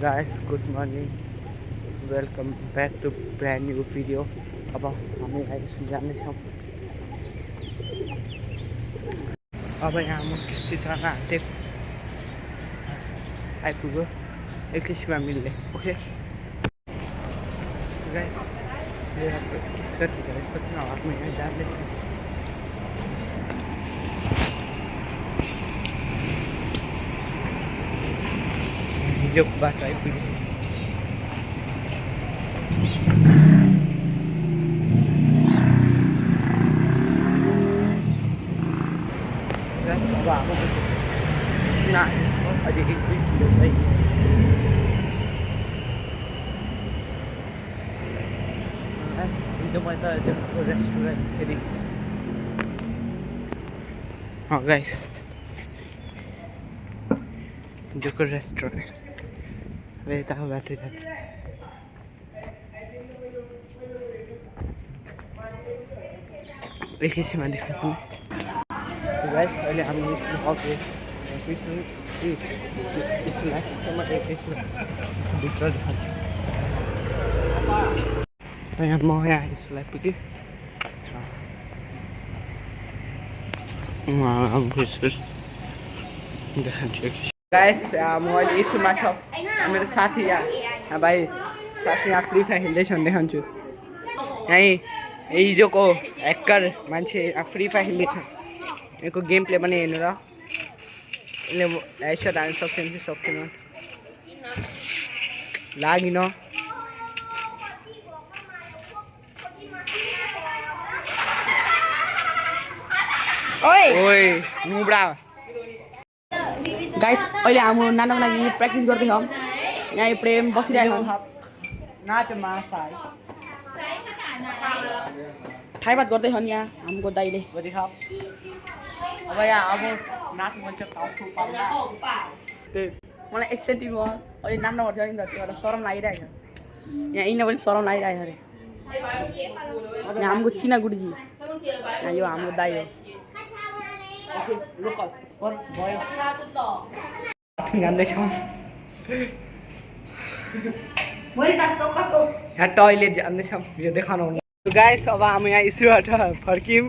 guys, good morning. Welcome back to brand new video. अब हामी अहिले जानेछौँ। अब यहाँ म स्थित आँटेको आइपुग्यो एकैछिनमा मिल्ने ओके गाइस यो कति हकमा यहाँ जाँदैछौँ। हिजो बाटो आइपुग्यो। अब हाम्रो अझै 1-2 किलो चाहिँ हिजो मैले त रेस्टुरेन्ट फेरि गाइस हिजोको रेस्टुरेन्ट अब यताको बाटो जाने एकैछिनमा देखाउँछु गाइस। अहिले हामी भित्र देखाउँछु। यहाँ म यहाँ यसलाई पुगेँ देखाउँछु गाइस। म अहिले यसुमा छ मेरो साथी यहाँ भाइ साथी यहाँ फ्री फायर खेल्दैछन् देखाउँछु। यहीँ हिजोको ह्याकर मान्छे फ्री फायर खेल्दैछ। यसको गेम प्ले पनि हेर्नु र यसले हेडसट हाल्नु सक्दैन कि सक्दैन लागिन। ओइ मुब्रा गाइस अहिले हाम्रो नानाको लागि प्र्याक्टिस गर्दैछौँ। यहाँ प्रेम बसिरहेको नाच मासा थाइपात गर्दैछन् यहाँ हाम्रो दाइले। अब यहाँ अब नाच्नु मन छ मलाई एक्साइटेड भयो अहिले नाच्नु पर्छ नि त त्यो एउटा सरम लागिरहेको छ। यहाँ यिनीलाई पनि सरम लागिरहेको अरे। यहाँ हाम्रो चिना गुरुजी यहाँ यो हाम्रो दाइ हो। जान्दैछौँ यहाँ टोइलेट जान्दैछौँ यो देखाउनु गाइस। अब हामी यहाँ स्कुलबाट फर्क्यौँ।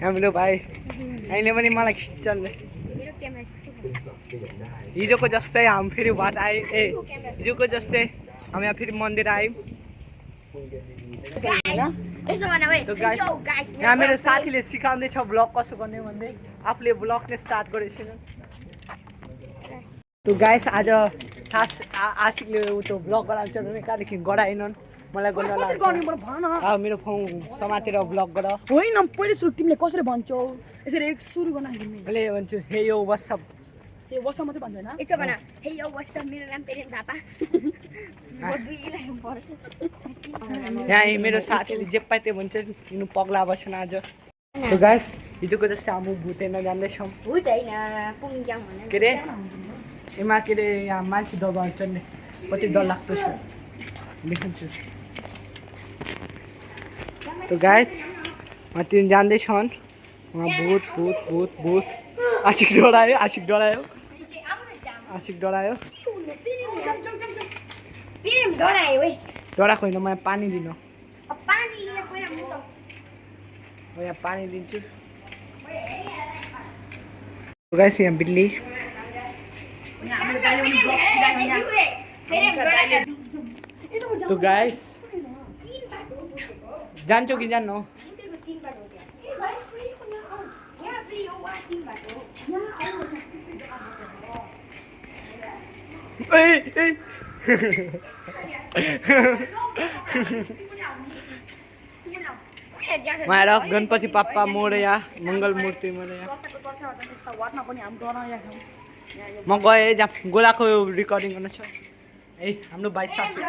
हाम्रो भाइ अहिले पनि मलाई खिच्छन् हिजोको जस्तै हामी फेरि बाटो आयौँ। हिजोको जस्तै हामी यहाँ फेरि मन्दिर आयौँ। यहाँ मेरो साथीले सिकाउँदैछ ब्लग कसो गर्ने भन्दै आफूले ब्लग नै स्टार्ट गरेको छैन। त्यो गाइस आज आशिकले त्यो ब्लग गराउँछ भने कहाँदेखि गराएनन् मलाई गर्न लाग्छ। मेरो फोन समातेर ब्लग गर होइन पहिले सुरु तिमीले कसरी भन्छौ यसरी एक सुरु गर्न मैले भन्छु हे यो वाट्सएप ए वाट्सएप मात्रै भन्छ होइन यसो भन हे यो वाट्सएप मेरो नाम पेरेन थापा। यहाँ मेरो साथीले जे पाए त्यो भन्छ तिनीहरू पग्ला बसेन आज। त्यो गाइस हिजोको जस्तै हामी भुतेन जान्दैछौँ। भूत होइन पुङ्ग्याङ भनेर के अरे एमा के अरे यहाँ मान्छे दबाउँछ नि कति डर लाग्दो छ देखाउँछु। त्यो गाइस तिनी जान्दैछन् उहाँ भूत भूत भूत भूत आशिक डरायो आशिक डरायो आशिक डरायो डराएको होइन म यहाँ पानी दिनु म यहाँ पानी दिन्छु। गाइस यहाँ बिल्ली तो गाइस जान्छौ कि जान्नु माएर गणपति बाप्पा मोरया मङ्गल मूर्ति मोरया म गएँ जहाँ गोलाको रेकर्डिङ गर्न छ ए हाम्रो भाइ साथी।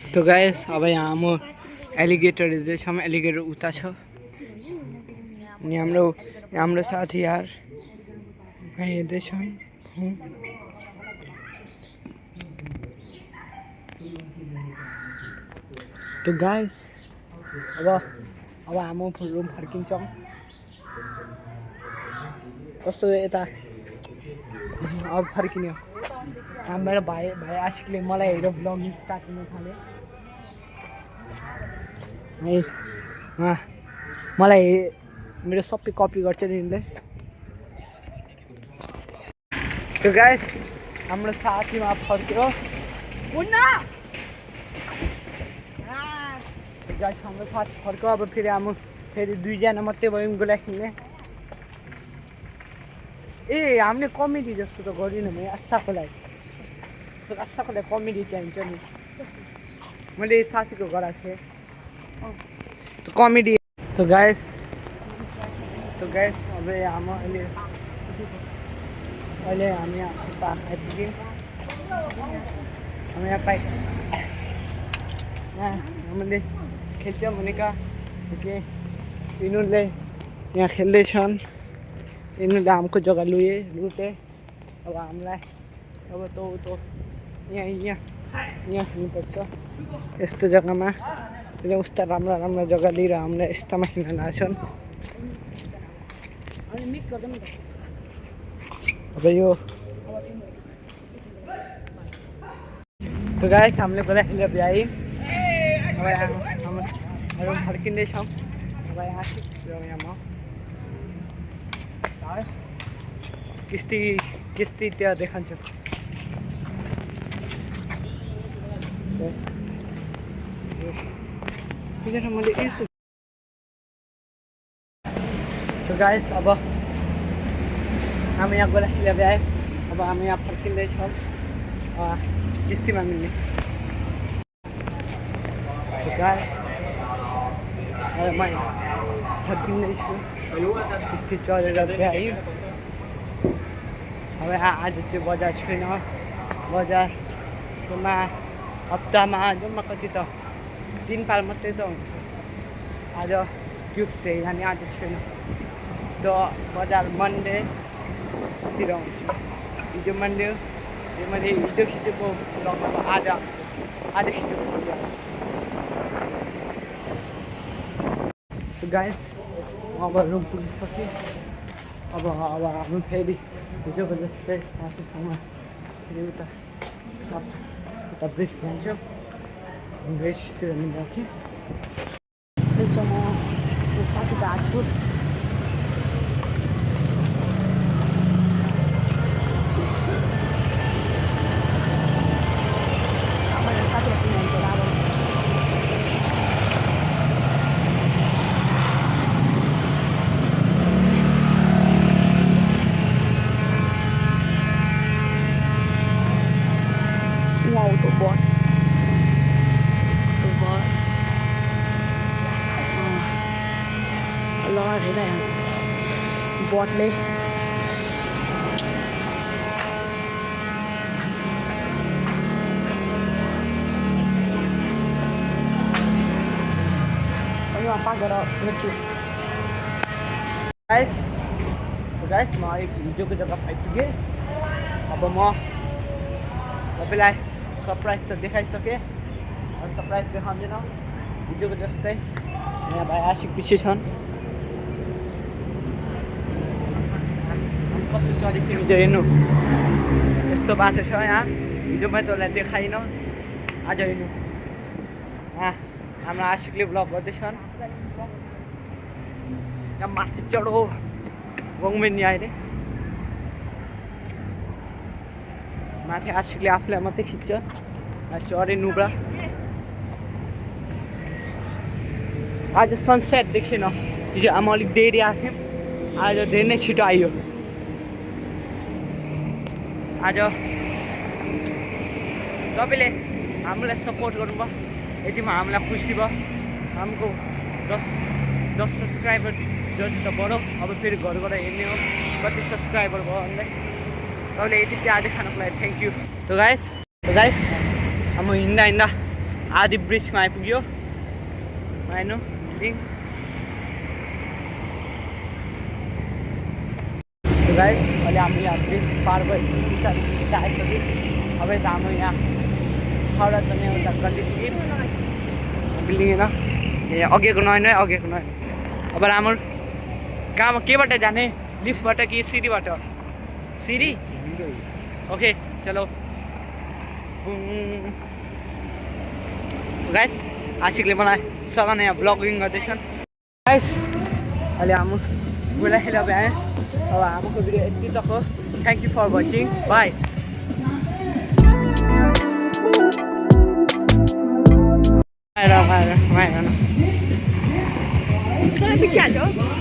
तो गाइस अब यहाँ म एलिगेटर हेर्दैछौँ। एलिगेटर उता छ अनि हाम्रो साथी यार हेर्दैछन्। तो गाइस अब अब हाम्रो रुम फर्किन्छौँ कस्तो यता अब फर्किने हो हाम्रो भाइ आशिकले मलाई हेरेर ब्लगिङ स्टार्ट हुन थाल्यो है मलाई मेरो सबै कपी गर्छ नि यिनले त्यो गाइस हाम्रो साथीमा फर्क्यो गाइस हाम्रो साथी फर्क्यो अब फेरि दुईजना मात्रै भयौँ गोला खेल्ने ए हामीले कमेडी जस्तो त गरिनँ भने आशाको लागि कमेडी चाहिन्छ नि मैले साथीको गराएको थिएँ त्यो कमेडी तो गाइस अब हाम्रो अहिले हामी यहाँ आइपुग्यौँ हामी यहाँ हामीले खेल्थ्यौँ भनेका के यिनीहरूले यहाँ खेल्दैछन् यिनीहरूले हाम्रो जग्गा लुटे अब हामीलाई अब त यहाँ खेल्नुपर्छ यस्तो जग्गामा उस्ता राम्रो जग्गा लिएर हामीलाई यस्तामा खेल्न लाग्छन् अब यो गाइस हामीले गोला खेलेर भ्यायौँ अब हाम्रो फर्किँदैछौँ अब यहाँ म किस्ती त्यहाँ देखाउँछु मैले तो गाइस अब हामी यहाँ गोला खेलेर भ्यायौँ अब हामी यहाँ फर्किँदैछौँ किस्तीमा मिल्ने गाइस म फर्किँदैछु किस्ती चढेर भ्यायौँ अब आज त्यो बजार छैन बजारमा हप्तामा जम्मा कति त 3 पाल मात्रै त हुन्छ आज ट्युसडे अनि आज छैन त बजार मन्डेतिर हुन्छ हिजो मन्डे यो मैले हिजो खिचेको ब्लगमा आज खिचेको गाइस अब रुम पुगिसकेँ अब हामी फेरि हिजोको जस्तै साथीसँग फेरि उता ब्रेक खान्छौँ ब्रेकतिर मिलाउँथेँ म त्यो साथी गएको छु बटले पाक गरेर हेर्छु गाइस म हिजोको जग्गा आइपुगेँ अब म तपाईँलाई सरप्राइज त देखाइसकेँ सरप्राइज देखाउँदैन हिजोको जस्तै यहाँ भाइ आशिक पछि छन् कति सरी थियो हिजो हेर्नु यस्तो बाटो छ यहाँ हिजो मैले तँलाई देखाइनँ आज हेर्नु यहाँ हाम्रो आशिकले ब्लग गर्दैछन् यहाँ माथि चढो गङ्मेन नि अहिले माथि आशिकले आफूलाई मात्रै खिच्छ चढे नुब्रा आज सनसेट देखेन हिजो आमा अलिक देरी आएको थियौँ आज धेरै नै छिटो आयो आज तपाईँले हामीलाई सपोर्ट गर्नुभयो यतिमा हामीलाई खुसी भयो हाम्रो 10 सब्सक्राइबर जति त बढो अब फेरि घरबाट हेर्ने हो कति सब्सक्राइबर भयो भन्दै तपाईँले यति चाहिँ आज खानको लागि थ्याङ्क यू त गाइस हाम्रो हिँड्दा आदि ब्रिजमा आइपुग्यो हेर्नु गाइस अहिले हाम्रो यहाँ ब्रिज पार भइसक्यो आइसक्यो अब यता हाम्रो यहाँ खडा छ नि एउटा बिल्डिङ होइन ए अघिको नयाँ अघिको नयाँ अब राम्रो कहाँ केबाट जाने लिफ्टबाट कि सिँढीबाट सिँढी ओके चलो गाइस आशिकले मलाई सघाएर यहाँ ब्लगिङ गर्दैछन् गाइस अहिले हाम्रो बुढा खेल भ्याएँ अब हाम्रो भिडियो यति तक हो thank you for watching bye पछि हाल्छ